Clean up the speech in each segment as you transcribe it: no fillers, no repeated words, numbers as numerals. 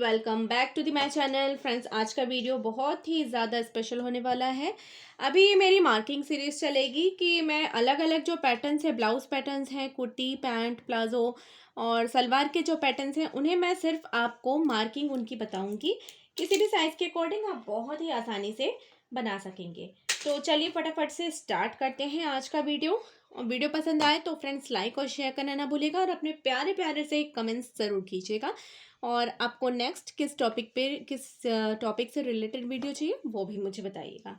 Welcome back to the my channel friends. आज का video बहुत ही ज़्यादा स्पेशल होने वाला है। अभी ये मेरी मार्किंग सीरीज़ चलेगी कि मैं अलग अलग जो पैटर्न्स है, ब्लाउज पैटर्न्स हैं, कुर्ती पैंट प्लाजो और सलवार के जो पैटर्न्स हैं उन्हें मैं सिर्फ आपको मार्किंग उनकी बताऊंगी। किसी भी साइज़ के अकॉर्डिंग आप बहुत ही आसानी से बना सकेंगे। तो चलिए फटाफट से स्टार्ट करते हैं आज का वीडियो। और वीडियो पसंद आए तो फ्रेंड्स लाइक और शेयर करना ना भूलिएगा और अपने प्यारे प्यारे से कमेंट्स ज़रूर कीजिएगा। और आपको नेक्स्ट किस टॉपिक से रिलेटेड वीडियो चाहिए वो भी मुझे बताइएगा।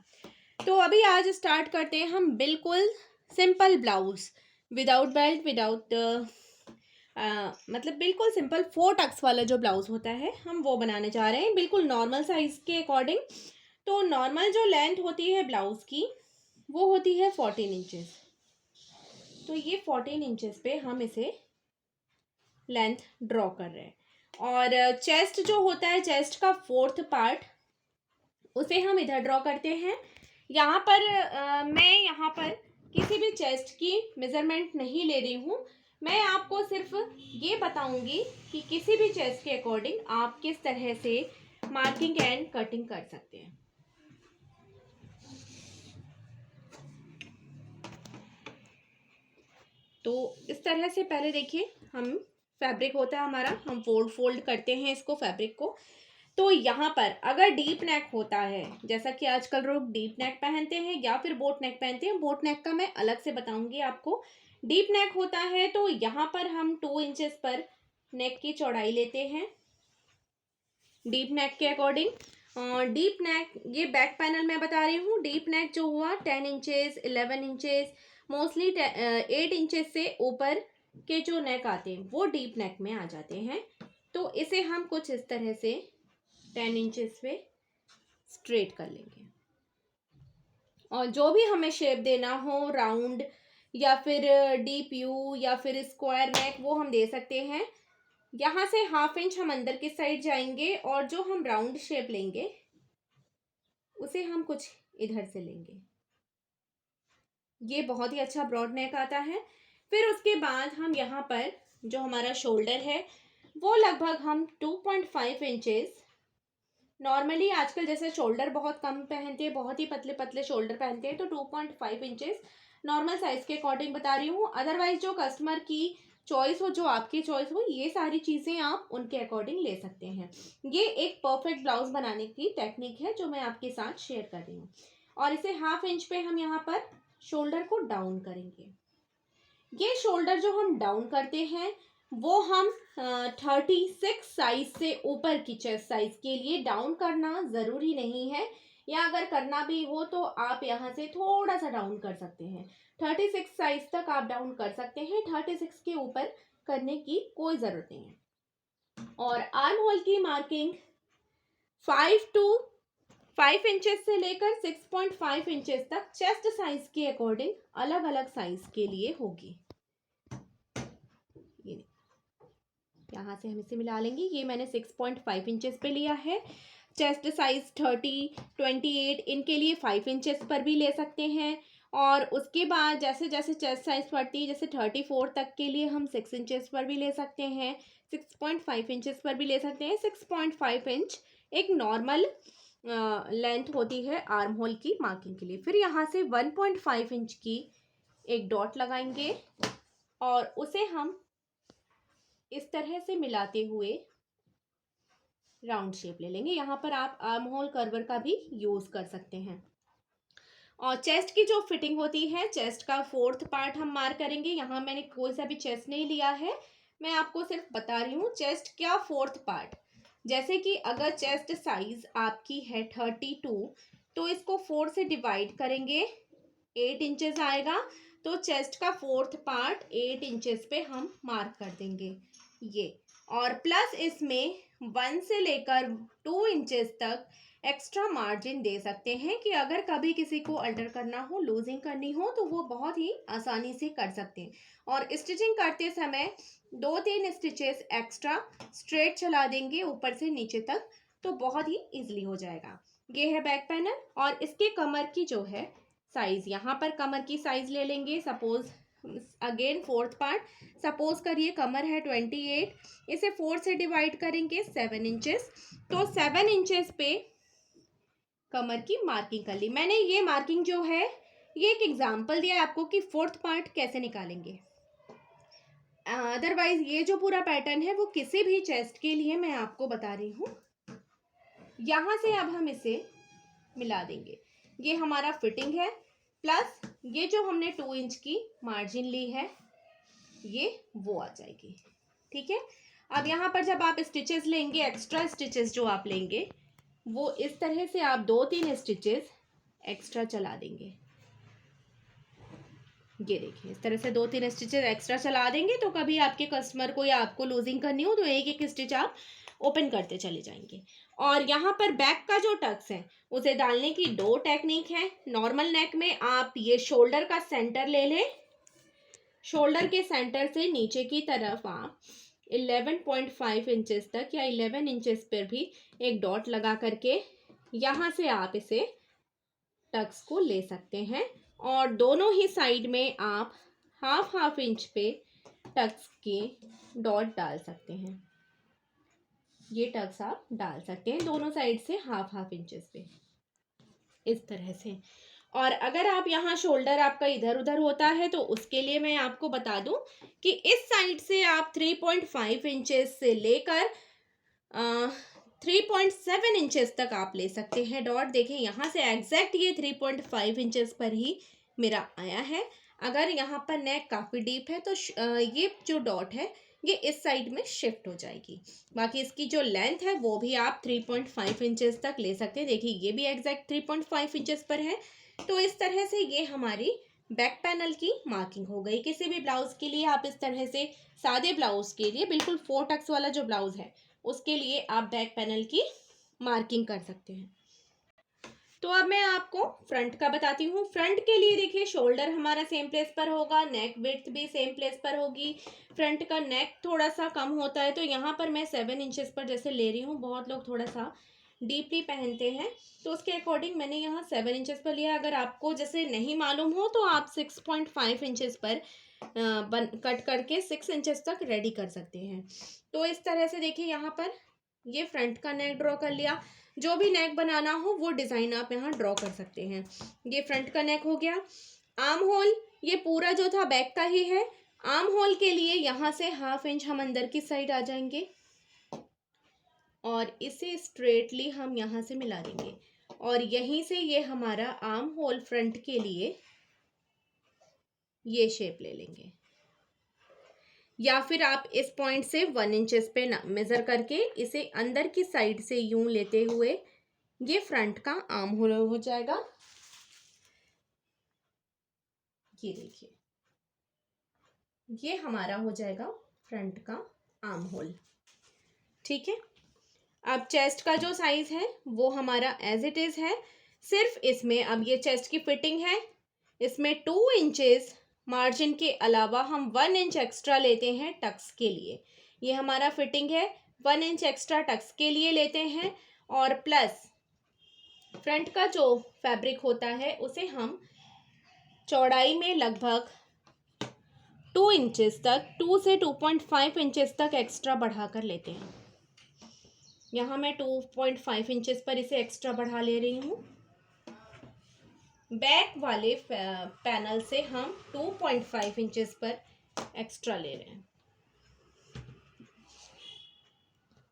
तो अभी आज स्टार्ट करते हैं हम बिल्कुल simple blouse without belt without मतलब बिल्कुल सिंपल 4 टक्स वाला जो ब्लाउज होता है हम वो बनाने जा रहे हैं बिल्कुल नॉर्मल साइज के अकॉर्डिंग। तो नॉर्मल जो लेंथ होती है ब्लाउज की वो होती है 14 इंचेस। तो ये 14 इंचेस पे हम इसे लेंथ ड्रॉ कर रहे हैं। और चेस्ट जो होता है, चेस्ट का 4th पार्ट, उसे हम इधर ड्रॉ करते हैं। यहाँ पर मैं यहाँ पर किसी भी चेस्ट की मेजरमेंट नहीं ले रही हूँ। मैं आपको सिर्फ ये बताऊंगी कि किसी भी चेस्ट के अकॉर्डिंग आप किस तरह से मार्किंग एंड कटिंग कर सकते हैं। तो इस तरह से पहले देखिए, हम फैब्रिक होता है हमारा, हम फोल्ड करते हैं इसको फैब्रिक को। तो यहाँ पर अगर डीप नेक होता है, जैसा कि आजकल लोग डीप नेक पहनते हैं या फिर बोट नेक पहनते हैं, बोट नेक का मैं अलग से बताऊंगी आपको। डीप नेक होता है तो यहाँ पर हम 2 इंचेस पर नेक की चौड़ाई लेते हैं डीप नेक के अकॉर्डिंग। डीप नेक, ये बैक पैनल मैं बता रही हूँ। डीप नेक जो हुआ 10 इंचेस 11 इंचेस, मोस्टली 8 इंचेस से ऊपर के जो नेक आते हैं वो डीप नेक में आ जाते हैं। तो इसे हम कुछ इस तरह से 10 इंचेस पे स्ट्रेट कर लेंगे। और जो भी हमें शेप देना हो, राउंड या फिर डीप यू या फिर स्क्वायर नेक, वो हम दे सकते हैं। यहाँ से 1/2 इंच हम अंदर की साइड जाएंगे और जो हम राउंड शेप लेंगे उसे हम कुछ इधर से लेंगे। ये बहुत ही अच्छा ब्रॉड नेक आता है। फिर उसके बाद हम यहाँ पर जो हमारा शोल्डर है वो लगभग हम 2.5 इंचेस, नॉर्मली आजकल जैसे शोल्डर बहुत कम पहनते हैं, बहुत ही पतले पतले शोल्डर पहनते हैं, तो 2.5 इंचेस नॉर्मल साइज के अकॉर्डिंग बता रही हूँ। अदरवाइज जो कस्टमर की चॉइस हो, जो आपकी चॉइस हो, ये सारी चीज़ें आप उनके अकॉर्डिंग ले सकते हैं। ये एक परफेक्ट ब्लाउज बनाने की टेक्निक है जो मैं आपके साथ शेयर कर रही हूँ। और इसे 1/2 इंच पे हम यहाँ पर शोल्डर को डाउन करेंगे। ये शोल्डर जो हम डाउन करते हैं वो हम 36 साइज से ऊपर की चेस्ट साइज के लिए डाउन करना ज़रूरी नहीं है, या अगर करना भी हो तो आप यहाँ से थोड़ा सा डाउन कर सकते हैं। 36 साइज तक आप डाउन कर सकते हैं, 36 के ऊपर करने की कोई ज़रूरत नहीं है। और आर्म होल की मार्किंग 5 इंचेस से लेकर 6.5 इंचेस तक चेस्ट साइज के अकॉर्डिंग अलग अलग साइज के लिए होगी। ये यहाँ से हम इसे मिला लेंगे। ये मैंने 6.5 इंचेस पे लिया है। चेस्ट साइज 30, 28 इनके लिए 5 इंचेस पर भी ले सकते हैं। और उसके बाद जैसे जैसे चेस्ट साइज बढ़ती है, जैसे 34 तक के लिए हम 6 इंचेस पर भी ले सकते हैं, 6.5 इंचेस पर भी ले सकते हैं। 6.5 इंच एक नॉर्मल लेंथ होती है आर्म होल की मार्किंग के लिए। फिर यहाँ से 1.5 इंच की एक डॉट लगाएंगे और उसे हम इस तरह से मिलाते हुए राउंड शेप ले लेंगे। यहाँ पर आप आर्म होल कर्वर का भी यूज कर सकते हैं। और चेस्ट की जो फिटिंग होती है, चेस्ट का 4th पार्ट हम मार्क करेंगे। यहाँ मैंने कोई सा भी चेस्ट नहीं लिया है, मैं आपको सिर्फ बता रही हूँ चेस्ट क्या 4th पार्ट। जैसे कि अगर चेस्ट साइज आपकी है 32, तो इसको 4 से डिवाइड करेंगे, 8 इंचेस आएगा। तो चेस्ट का 4th पार्ट 8 इंचेस पे हम मार्क कर देंगे ये। और प्लस इसमें 1 से लेकर 2 इंचेस तक एक्स्ट्रा मार्जिन दे सकते हैं कि अगर कभी किसी को अल्टर करना हो, लूजिंग करनी हो, तो वो बहुत ही आसानी से कर सकते हैं। और स्टिचिंग करते समय 2-3 स्टिचेस एक्स्ट्रा स्ट्रेट चला देंगे ऊपर से नीचे तक, तो बहुत ही इजीली हो जाएगा। ये है बैक पैनल। और इसके कमर की जो है साइज, यहाँ पर कमर की साइज ले लेंगे। Suppose again fourth part, suppose करिए कमर है 28, इसे 4 से डिवाइड करेंगे 7 इंचेस, तो 7 इंचेस पे कमर की मार्किंग कर ली मैंने। ये मार्किंग जो है ये एक एग्जांपल दिया है आपको कि फोर्थ पार्ट कैसे निकालेंगे। अदरवाइज ये जो पूरा पैटर्न है वो किसी भी चेस्ट के लिए मैं आपको बता रही हूँ। यहाँ से अब हम इसे मिला देंगे। ये हमारा फिटिंग है, प्लस ये जो हमने 2 इंच की मार्जिन ली है ये वो आ जाएगी। ठीक है, अब यहाँ पर जब आप स्टिचेस लेंगे, एक्स्ट्रा स्टिचेस जो आप लेंगे वो इस तरह से आप 2-3 स्टिचेस एक्स्ट्रा चला देंगे। ये देखिए इस तरह से 2-3 स्टिचेस एक्स्ट्रा चला देंगे तो कभी आपके कस्टमर को या आपको लूजिंग करनी हो तो एक एक स्टिच आप ओपन करते चले जाएंगे। और यहाँ पर बैक का जो टक्स है उसे डालने की 2 टेक्निक है। नॉर्मल नेक में आप ये शोल्डर का सेंटर ले लें, शोल्डर के सेंटर से नीचे की तरफ आप 11.5 इंचेस तक या 11 इंचेस पर भी एक डॉट लगा करके यहाँ से आप इसे टक्स को ले सकते हैं और दोनों ही साइड में आप हाफ इंच पे टक्स के डॉट डाल सकते हैं। ये टक्स आप डाल सकते हैं दोनों साइड से हाफ इंचेस पे इस तरह से। और अगर आप यहाँ शोल्डर आपका इधर उधर होता है तो उसके लिए मैं आपको बता दूं कि इस साइड से आप 3.5 इंचेस से लेकर 3.7 इंचेस तक आप ले सकते हैं डॉट। देखें यहाँ से एग्जैक्ट ये 3.5 इंचेस पर ही मेरा आया है। अगर यहाँ पर नेक काफ़ी डीप है तो ये जो डॉट है ये इस साइड में शिफ्ट हो जाएगी। बाकी इसकी जो लेंथ है वो भी आप 3.5 इंचेस तक ले सकते हैं। देखिए ये भी एग्जैक्ट 3.5 इंचेस पर है। तो इस तरह से ये हमारी बैक पैनल की मार्किंग हो गई। किसी भी ब्लाउज के लिए आप इस तरह से, सादे ब्लाउज के लिए बिल्कुल 4 टक्स वाला जो ब्लाउज है उसके लिए आप बैक पैनल की मार्किंग कर सकते हैं। तो अब मैं आपको फ्रंट का बताती हूँ। फ्रंट के लिए देखिए शोल्डर हमारा सेम प्लेस पर होगा, नेक विड्थ भी सेम प्लेस पर होगी। फ्रंट का नेक थोड़ा सा कम होता है तो यहाँ पर मैं 7 इंचेस पर जैसे ले रही हूँ। बहुत लोग थोड़ा सा डीपली पहनते हैं तो उसके अकॉर्डिंग मैंने यहाँ 7 इंचेस पर लिया। अगर आपको जैसे नहीं मालूम हो तो आप 6.5 इंचेस पर कट करके 6 इंचेस तक रेडी कर सकते हैं। तो इस तरह से देखिए यहाँ पर ये फ्रंट का नेक ड्रॉ कर लिया। जो भी नेक बनाना हो वो डिज़ाइन आप यहाँ ड्रॉ कर सकते हैं। ये फ्रंट का नेक हो गया। आर्म होल ये पूरा जो था बैक का ही है। आर्म होल के लिए यहाँ से हाफ इंच हम अंदर की साइड आ जाएंगे और इसे स्ट्रेटली हम यहाँ से मिला देंगे और यहीं से ये हमारा आर्म होल फ्रंट के लिए ये शेप ले लेंगे। या फिर आप इस पॉइंट से 1 इंचेस पे मेजर करके इसे अंदर की साइड से यूं लेते हुए ये फ्रंट का आर्म होल हो जाएगा। ये देखिए ये हमारा हो जाएगा फ्रंट का आर्म होल। ठीक है, अब चेस्ट का जो साइज है वो हमारा एज इट इज है। सिर्फ इसमें अब ये चेस्ट की फिटिंग है, इसमें 2 इंचेस मार्जिन के अलावा हम 1 इंच एक्स्ट्रा लेते हैं टक्स के लिए। ये हमारा फिटिंग है, 1 इंच एक्स्ट्रा टक्स के लिए लेते हैं और प्लस फ्रंट का जो फैब्रिक होता है उसे हम चौड़ाई में लगभग 2 इंचेस तक, 2 से 2.5 इंचेस तक एक्स्ट्रा बढ़ा कर लेते हैं। यहाँ मैं 2.5 इंचेस पर इसे एक्स्ट्रा बढ़ा ले रही हूँ। बैक वाले पैनल से हम 2.5 इंचेस पर एक्स्ट्रा ले रहे हैं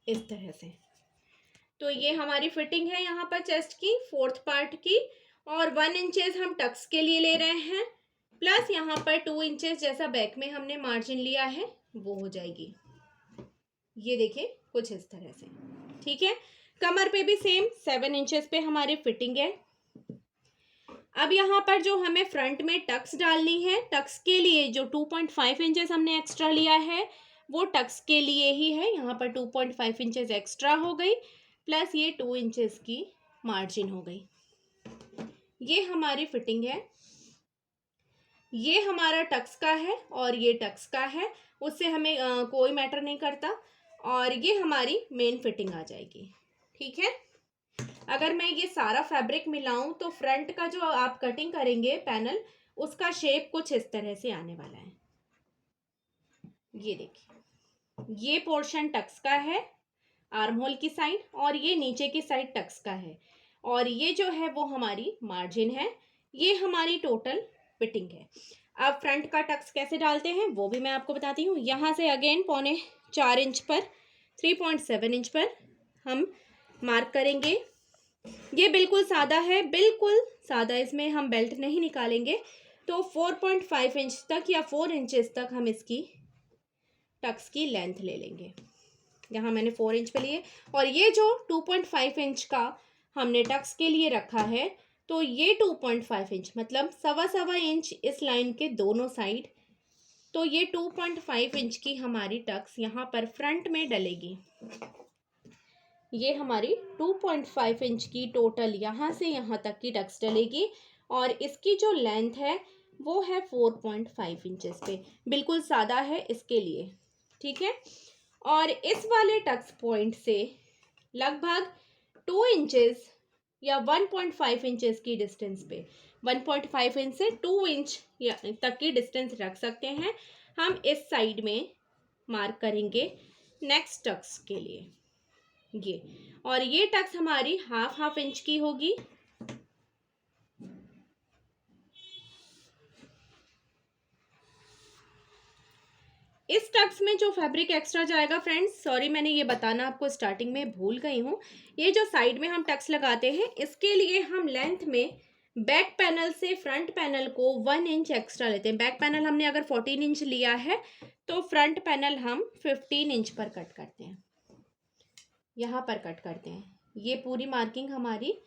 इस तरह से। तो ये हमारी फिटिंग है यहाँ पर चेस्ट की फोर्थ पार्ट की और 1 इंचेस हम टक्स के लिए ले रहे हैं प्लस यहाँ पर 2 इंचेस जैसा बैक में हमने मार्जिन लिया है वो हो जाएगी। ये देखिए कुछ इस तरह से। ठीक है, कमर पे भी सेम 7 इंचेस पे हमारी फिटिंग है। अब यहाँ पर जो हमें फ्रंट में टक्स डालनी है, टक्स के लिए जो 2.5 इंचेस हमने एक्स्ट्रा लिया है वो टक्स के लिए ही है। यहाँ पर 2.5 इंचेस एक्स्ट्रा हो गई प्लस ये 2 इंचेस की मार्जिन हो गई। ये हमारी फिटिंग है। ये हमारा टक्स का है और ये टक्स का है, उससे हमें कोई मैटर नहीं करता और ये हमारी मेन फिटिंग आ जाएगी। ठीक है, अगर मैं ये सारा फैब्रिक मिलाऊं तो फ्रंट का जो आप कटिंग करेंगे पैनल उसका शेप कुछ इस तरह से आने वाला है। ये देखिए, ये पोर्शन टक्स का है आर्म होल की साइड, और ये नीचे की साइड टक्स का है, और ये जो है वो हमारी मार्जिन है। ये हमारी टोटल फिटिंग है। अब फ्रंट का टक्स कैसे डालते हैं वो भी मैं आपको बताती हूँ। यहाँ से अगेन 4.25 इंच पर 3.7 इंच पर हम मार्क करेंगे। ये बिल्कुल सादा है, बिल्कुल सादा, इसमें हम बेल्ट नहीं निकालेंगे। तो 4.5 इंच तक या 4 इंचेस तक हम इसकी टक्स की लेंथ ले लेंगे। यहाँ मैंने 4 इंच पे लिए, और ये जो 2.5 इंच का हमने टक्स के लिए रखा है, तो ये 2.5 इंच मतलब सवा सवा इंच इस लाइन के दोनों साइड। तो ये 2.5 इंच की हमारी टक्स यहाँ पर फ्रंट में डलेगी। ये हमारी 2.5 इंच की टोटल यहाँ से यहाँ तक की टक्स डलेगी, और इसकी जो लेंथ है वो है 4.5 इंचेस पे। बिल्कुल सादा है इसके लिए, ठीक है। और इस वाले टक्स पॉइंट से लगभग 2 इंचेस या 1.5 इंचेस की डिस्टेंस पे, 1.5 इंच से 2 इंच तक की डिस्टेंस रख सकते हैं हम। इस साइड में मार्क करेंगे नेक्स्ट टक्स के लिए ये, और ये टक्स हमारी हाफ इंच की होगी। इस टक्स में जो फैब्रिक एक्स्ट्रा जाएगा फ्रेंड्स, सॉरी मैंने ये बताना आपको स्टार्टिंग में भूल गई हूँ, ये जो साइड में हम टक्स लगाते हैं इसके लिए हम लेंथ में बैक पैनल से फ्रंट पैनल को 1 इंच एक्स्ट्रा लेते हैं। बैक पैनल हमने अगर 14 इंच लिया है तो फ्रंट पैनल हम 15 इंच पर कट करते हैं, यहाँ पर कट करते हैं। ये पूरी मार्किंग हमारी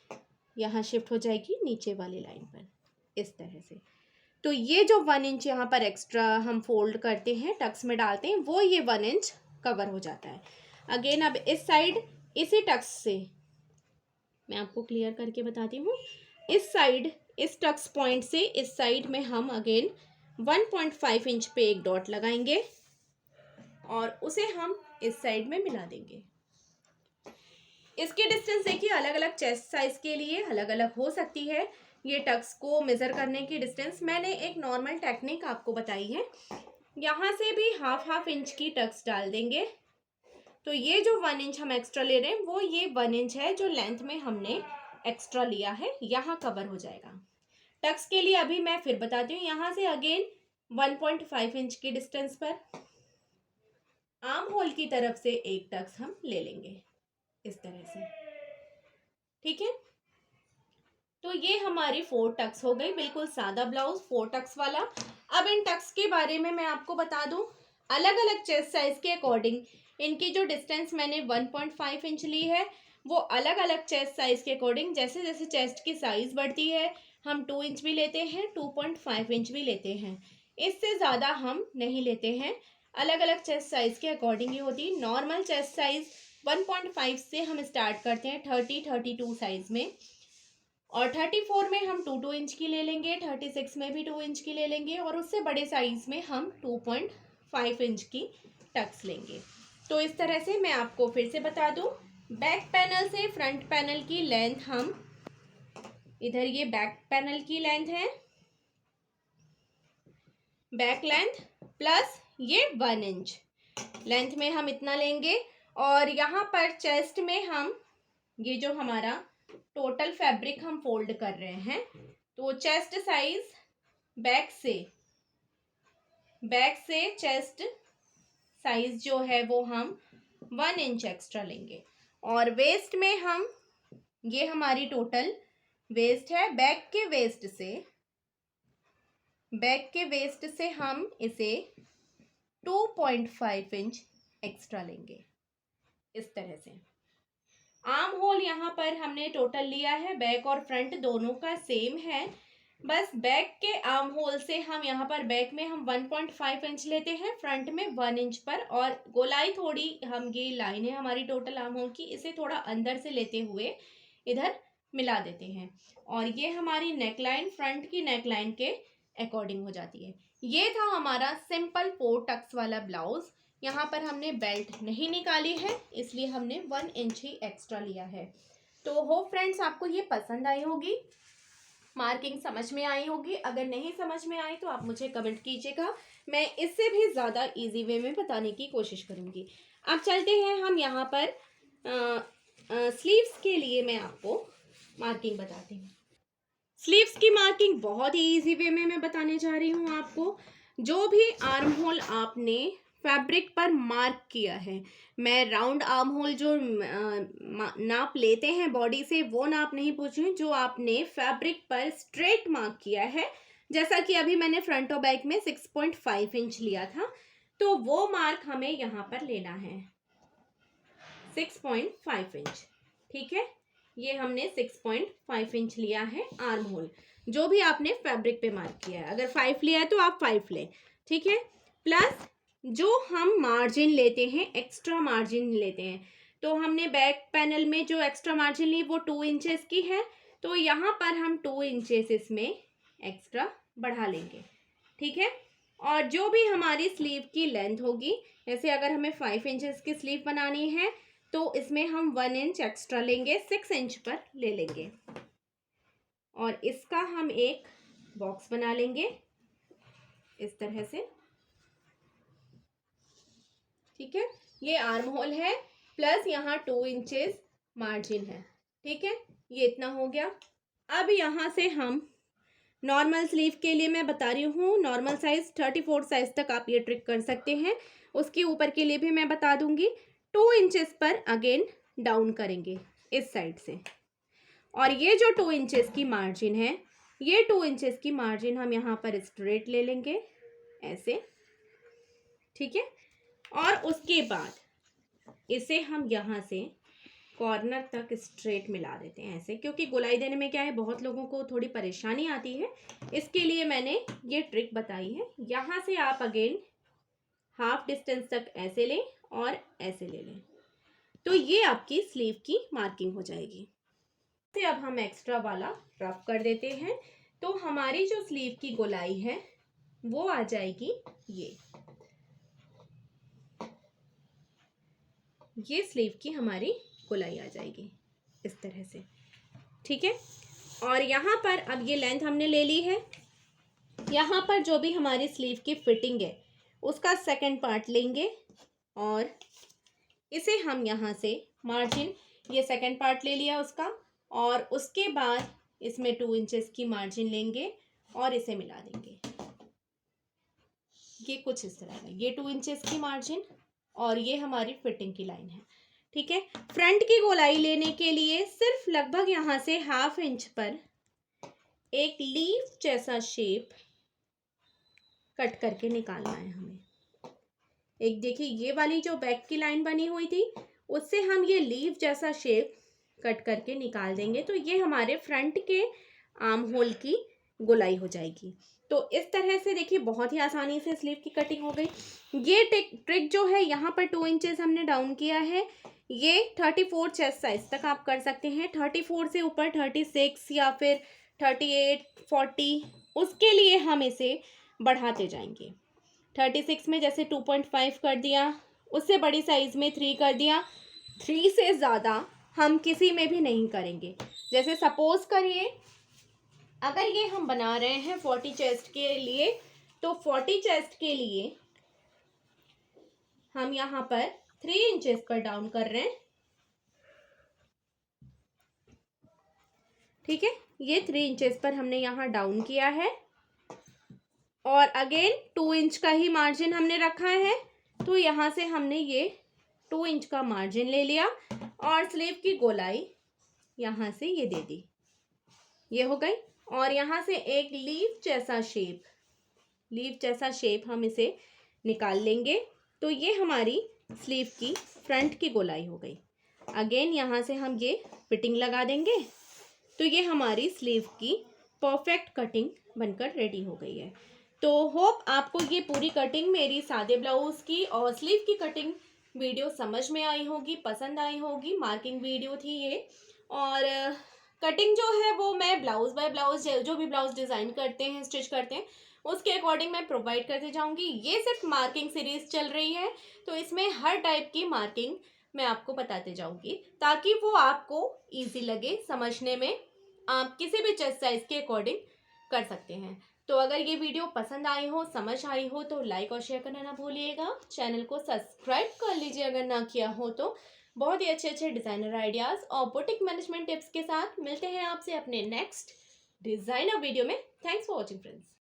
यहाँ शिफ्ट हो जाएगी नीचे वाली लाइन पर इस तरह से। तो ये जो 1 इंच यहाँ पर एक्स्ट्रा हम फोल्ड करते हैं टक्स में डालते हैं, वो ये 1 इंच कवर हो जाता है। अगेन अब इस साइड इसी टक्स से मैं आपको क्लियर करके बताती हूँ। इस साइड इस टक्स पॉइंट से इस साइड में हम अगेन 1.5 इंच पे एक डॉट लगाएंगे, और उसे हम इस साइड में मिला देंगे। इसकी डिस्टेंस देखिए अलग अलग चेस्ट साइज के लिए अलग अलग हो सकती है। ये टक्स को मेज़र करने की डिस्टेंस मैंने एक नॉर्मल टेक्निक आपको बताई है। यहाँ से भी हाफ इंच की टक्स डाल देंगे। तो ये जो 1 इंच हम एक्स्ट्रा ले रहे हैं वो ये 1 इंच है जो लेंथ में हमने एक्स्ट्रा लिया है, यहाँ कवर हो जाएगा। टक्स के लिए अभी मैं फिर बताती हूँ। यहाँ से अगेन 1.5 इंच की डिस्टेंस पर आर्म होल की तरफ से एक टक्स हम ले लेंगे इस तरह से, ठीक है। तो ये हमारी 4 टक्स हो गई, बिल्कुल सादा ब्लाउज 4 टक्स वाला। अब इन टक्स के बारे में मैं आपको बता दूं, अलग अलग चेस्ट साइज के अकॉर्डिंग इनकी जो डिस्टेंस मैंने 1.5 इंच ली है, वो अलग अलग चेस्ट साइज के अकॉर्डिंग जैसे जैसे चेस्ट की साइज बढ़ती है हम 2 इंच भी लेते हैं, 2.5 इंच भी लेते हैं, इससे ज़्यादा हम नहीं लेते हैं। अलग अलग चेस्ट साइज के अकॉर्डिंग ही होती है। नॉर्मल चेस्ट साइज 1.5 से हम स्टार्ट करते हैं 32 साइज में, और 34 में हम 2 इंच की ले लेंगे, 36 में भी 2 इंच की ले लेंगे, और उससे बड़े साइज में हम 2.5 इंच की टक्स लेंगे। तो इस तरह से मैं आपको फिर से बता दूं, बैक पैनल से फ्रंट पैनल की लेंथ हम इधर, ये बैक पैनल की लेंथ है, बैक लेंथ प्लस ये 1 इंच लेंथ में हम इतना लेंगे। और यहाँ पर चेस्ट में हम ये जो हमारा टोटल फैब्रिक हम फोल्ड कर रहे हैं, तो चेस्ट साइज बैक से चेस्ट साइज जो है वो हम 1 इंच एक्स्ट्रा लेंगे। और वेस्ट में हम, ये हमारी टोटल वेस्ट है, बैक के वेस्ट से हम इसे 2.5 इंच एक्स्ट्रा लेंगे इस तरह से। आर्म होल यहाँ पर हमने टोटल लिया है, बैक और फ्रंट दोनों का सेम है, बस बैक के आर्म होल से हम यहाँ पर बैक में हम 1.5 इंच लेते हैं, फ्रंट में 1 इंच पर, और गोलाई थोड़ी, हम ये लाइन है हमारी टोटल आर्म होल की, इसे थोड़ा अंदर से लेते हुए इधर मिला देते हैं, और ये हमारी नेकलाइन फ्रंट की नेकलाइन के अकॉर्डिंग हो जाती है। ये था हमारा सिंपल 4 टक्स वाला ब्लाउज। यहाँ पर हमने बेल्ट नहीं निकाली है, इसलिए हमने 1 इंच ही एक्स्ट्रा लिया है। तो होप फ्रेंड्स आपको ये पसंद आई होगी। मार्किंग समझ में आई होगी। अगर नहीं समझ में आई तो आप मुझे कमेंट कीजिएगा, मैं इससे भी ज़्यादा इजी वे में बताने की कोशिश करूँगी। अब चलते हैं हम यहाँ पर स्लीव्स के लिए मैं आपको मार्किंग बताती हूँ। स्लीव्स की मार्किंग बहुत ही इजी वे में मैं बताने जा रही हूँ आपको। जो भी आर्म होल आपने फैब्रिक पर मार्क किया है, मैं राउंड आर्म होल जो नाप लेते हैं बॉडी से वो नाप नहीं पूछ रही हूँ, जो आपने फैब्रिक पर स्ट्रेट मार्क किया है, जैसा कि अभी मैंने फ्रंट और बैक में 6.5 इंच लिया था, तो वो मार्क हमें यहाँ पर लेना है 6.5 इंच। ठीक है, ये हमने 6.5 इंच लिया है आर्म होल, जो भी आपने फैब्रिक पे मार्क किया है। अगर 5 लिया है तो आप 5 लें। ठीक है, प्लस जो हम मार्जिन लेते हैं, एक्स्ट्रा मार्जिन लेते हैं, तो हमने बैक पैनल में जो एक्स्ट्रा मार्जिन ली वो 2 इंचेस की है, तो यहाँ पर हम 2 इंचेस इसमें एक्स्ट्रा बढ़ा लेंगे। ठीक है, और जो भी हमारी स्लीव की लेंथ होगी, जैसे अगर हमें 5 इंचेस की स्लीव बनानी है तो इसमें हम 1 इंच एक्स्ट्रा लेंगे, 6 इंच पर ले लेंगे, और इसका हम एक बॉक्स बना लेंगे इस तरह से। ठीक है, ये आर्म होल है, प्लस यहाँ 2 इंचेस मार्जिन है। ठीक है, ये इतना हो गया। अब यहाँ से हम नॉर्मल स्लीव के लिए मैं बता रही हूँ, नॉर्मल साइज 34 साइज तक आप ये ट्रिक कर सकते हैं। उसके ऊपर के लिए भी मैं बता दूंगी। 2 इंचेस पर अगेन डाउन करेंगे इस साइड से, और ये जो 2 इंचेस की मार्जिन है, ये 2 इंचेस की मार्जिन हम यहाँ पर स्ट्रेट ले लेंगे ऐसे। ठीक है, और उसके बाद इसे हम यहाँ से कॉर्नर तक स्ट्रेट मिला देते हैं ऐसे, क्योंकि गोलाई देने में क्या है, बहुत लोगों को थोड़ी परेशानी आती है, इसके लिए मैंने ये ट्रिक बताई है। यहाँ से आप अगेन हाफ डिस्टेंस तक ऐसे लें और ऐसे ले लें, तो ये आपकी स्लीव की मार्किंग हो जाएगी। से अब हम एक्स्ट्रा वाला रफ कर देते हैं, तो हमारी जो स्लीव की गोलाई है वो आ जाएगी ये स्लीव की हमारी गोलाई आ जाएगी इस तरह से। ठीक है, और यहाँ पर अब ये लेंथ हमने ले ली है, यहाँ पर जो भी हमारी स्लीव की फिटिंग है उसका सेकंड पार्ट लेंगे, और इसे हम यहाँ से मार्जिन, ये सेकंड पार्ट ले लिया उसका, और उसके बाद इसमें 2 इंचेस की मार्जिन लेंगे और इसे मिला देंगे। ये कुछ इस तरह का, ये 2 इंचेस की मार्जिन और ये हमारी फिटिंग की लाइन है। ठीक है, फ्रंट की गोलाई लेने के लिए सिर्फ लगभग यहाँ से हाफ इंच पर एक लीफ जैसा शेप कट करके निकालना है हमें। एक देखिए, ये वाली जो बैक की लाइन बनी हुई थी उससे हम ये लीफ जैसा शेप कट करके निकाल देंगे, तो ये हमारे फ्रंट के आर्म होल की गोलाई हो जाएगी। तो इस तरह से देखिए बहुत ही आसानी से स्लीव की कटिंग हो गई। ये ट्रिक जो है, यहाँ पर 2 इंचेस हमने डाउन किया है, ये 34 चेस्ट साइज तक आप कर सकते हैं। 34 से ऊपर 36 या फिर 38, 40, उसके लिए हम इसे बढ़ाते जाएंगे। 36 में जैसे 2.5 कर दिया, उससे बड़ी साइज में 3 कर दिया, 3 से ज़्यादा हम किसी में भी नहीं करेंगे। जैसे सपोज करिए अगर ये हम बना रहे हैं 40 चेस्ट के लिए, तो 40 चेस्ट के लिए हम यहाँ पर 3 इंचेस पर डाउन कर रहे हैं। ठीक है, ये 3 इंचेस पर हमने यहाँ डाउन किया है, और अगेन 2 इंच का ही मार्जिन हमने रखा है, तो यहाँ से हमने ये 2 इंच का मार्जिन ले लिया और स्लीव की गोलाई यहाँ से ये दे दी, ये हो गई। और यहाँ से एक लीफ जैसा शेप हम इसे निकाल लेंगे, तो ये हमारी स्लीव की फ्रंट की गोलाई हो गई। अगेन यहाँ से हम ये फिटिंग लगा देंगे, तो ये हमारी स्लीव की परफेक्ट कटिंग बनकर रेडी हो गई है। तो होप आपको ये पूरी कटिंग मेरी सादे ब्लाउज की और स्लीव की कटिंग वीडियो समझ में आई होगी, पसंद आई होगी। मार्किंग वीडियो थी ये, और कटिंग जो है वो मैं ब्लाउज बाय ब्लाउज, जो भी ब्लाउज डिज़ाइन करते हैं, स्टिच करते हैं, उसके अकॉर्डिंग मैं प्रोवाइड करते जाऊंगी। ये सिर्फ मार्किंग सीरीज चल रही है, तो इसमें हर टाइप की मार्किंग मैं आपको बताते जाऊंगी, ताकि वो आपको ईजी लगे समझने में आप किसी भी चेस्ट साइज के अकॉर्डिंग कर सकते हैं। तो अगर ये वीडियो पसंद आई हो, समझ आई हो तो लाइक और शेयर करना ना भूलिएगा। चैनल को सब्सक्राइब कर लीजिए अगर ना किया हो तो। बहुत ही अच्छे अच्छे डिज़ाइनर आइडियाज़ और बुटीक मैनेजमेंट टिप्स के साथ मिलते हैं आपसे अपने नेक्स्ट डिज़ाइनर वीडियो में। Thanks for watching friends.